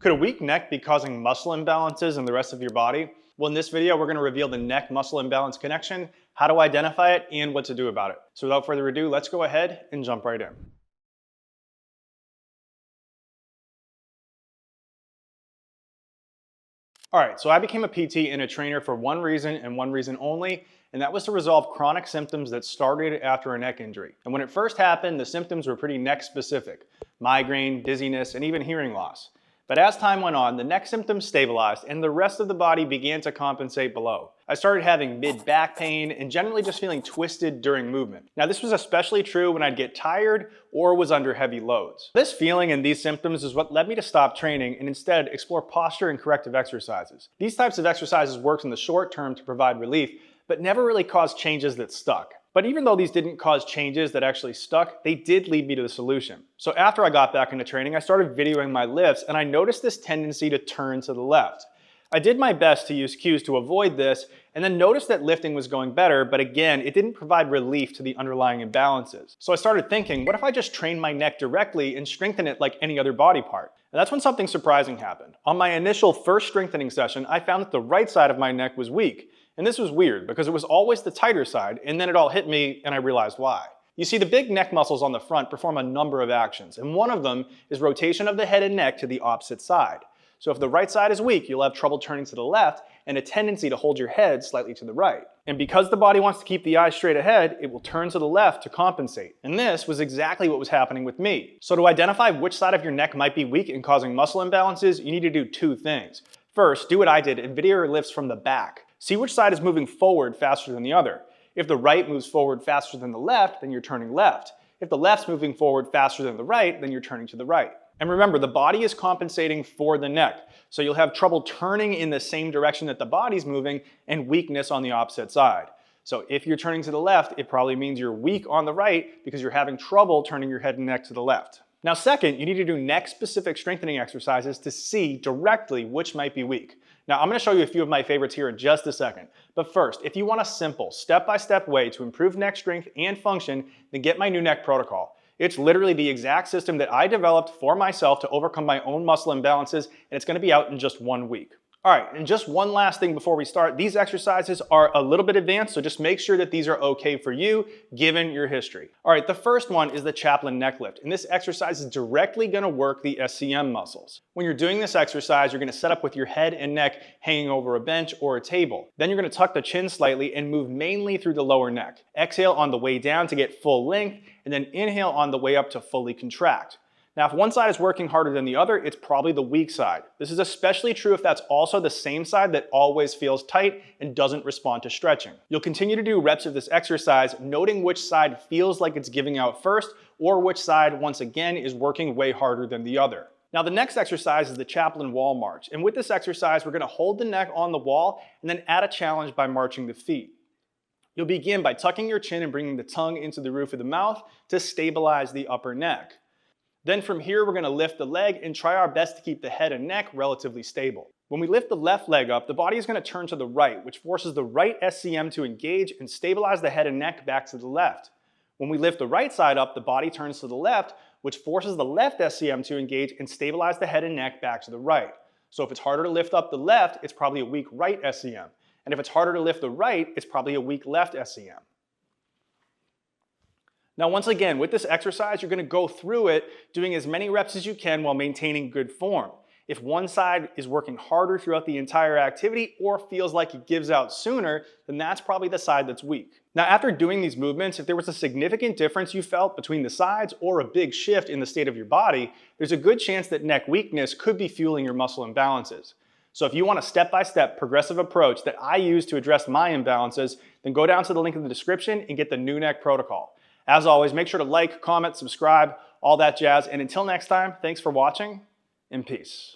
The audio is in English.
Could a weak neck be causing muscle imbalances in the rest of your body? Well, in this video, we're going to reveal the neck muscle imbalance connection, how to identify it, and what to do about it. So without further ado, let's go ahead and jump right in. All right, so I became a PT and a trainer for one reason and one reason only, and that was to resolve chronic symptoms that started after a neck injury. And when it first happened, the symptoms were pretty neck specific: migraine, dizziness, and even hearing loss. But as time went on, the neck symptoms stabilized and the rest of the body began to compensate below. I started having mid-back pain and generally just feeling twisted during movement. Now, this was especially true when I'd get tired or was under heavy loads. This feeling and these symptoms is what led me to stop training and instead explore posture and corrective exercises. These types of exercises worked in the short term to provide relief, but never really caused changes that stuck. But even though these didn't cause changes that actually stuck, they did lead me to the solution. So after I got back into training, I started videoing my lifts and I noticed this tendency to turn to the left. I did my best to use cues to avoid this and then noticed that lifting was going better, but again, it didn't provide relief to the underlying imbalances. So I started thinking, what if I just train my neck directly and strengthen it like any other body part? And that's when something surprising happened. On my initial first strengthening session, I found that the right side of my neck was weak. And this was weird because it was always the tighter side, and then it all hit me and I realized why. You see, the big neck muscles on the front perform a number of actions, and one of them is rotation of the head and neck to the opposite side. So if the right side is weak, you'll have trouble turning to the left and a tendency to hold your head slightly to the right. And because the body wants to keep the eyes straight ahead, it will turn to the left to compensate. And this was exactly what was happening with me. So to identify which side of your neck might be weak and causing muscle imbalances, you need to do two things. First, do what I did and video your lifts from the back. See which side is moving forward faster than the other. If the right moves forward faster than the left, then you're turning left. If the left's moving forward faster than the right, then you're turning to the right. And remember, the body is compensating for the neck, so you'll have trouble turning in the same direction that the body's moving and weakness on the opposite side. So if you're turning to the left, it probably means you're weak on the right because you're having trouble turning your head and neck to the left. Now second, you need to do neck-specific strengthening exercises to see directly which might be weak. Now I'm going to show you a few of my favorites here in just a second. But first, if you want a simple, step-by-step way to improve neck strength and function, then get my new neck protocol. It's literally the exact system that I developed for myself to overcome my own muscle imbalances, and it's going to be out in just 1 week. All right, and just one last thing before we start. These exercises are a little bit advanced, so just make sure that these are okay for you, given your history. All right, the first one is the Chaplain neck lift, and this exercise is directly gonna work the SCM muscles. When you're doing this exercise, you're gonna set up with your head and neck hanging over a bench or a table. Then you're gonna tuck the chin slightly and move mainly through the lower neck. Exhale on the way down to get full length, and then inhale on the way up to fully contract. Now, if one side is working harder than the other, it's probably the weak side. This is especially true if that's also the same side that always feels tight and doesn't respond to stretching. You'll continue to do reps of this exercise, noting which side feels like it's giving out first, or which side, once again, is working way harder than the other. Now, the next exercise is the Chaplain wall march. And with this exercise, we're gonna hold the neck on the wall and then add a challenge by marching the feet. You'll begin by tucking your chin and bringing the tongue into the roof of the mouth to stabilize the upper neck. Then from here, we're gonna lift the leg and try our best to keep the head and neck relatively stable. When we lift the left leg up, the body is gonna turn to the right, which forces the right SCM to engage and stabilize the head and neck back to the left. When we lift the right side up, the body turns to the left, which forces the left SCM to engage and stabilize the head and neck back to the right. So if it's harder to lift up the left, it's probably a weak right SCM. And if it's harder to lift the right, it's probably a weak left SCM. Now, once again, with this exercise, you're gonna go through it doing as many reps as you can while maintaining good form. If one side is working harder throughout the entire activity or feels like it gives out sooner, then that's probably the side that's weak. Now, after doing these movements, if there was a significant difference you felt between the sides or a big shift in the state of your body, there's a good chance that neck weakness could be fueling your muscle imbalances. So if you want a step-by-step progressive approach that I use to address my imbalances, then go down to the link in the description and get the new neck protocol. As always, make sure to like, comment, subscribe, all that jazz. And until next time, thanks for watching and peace.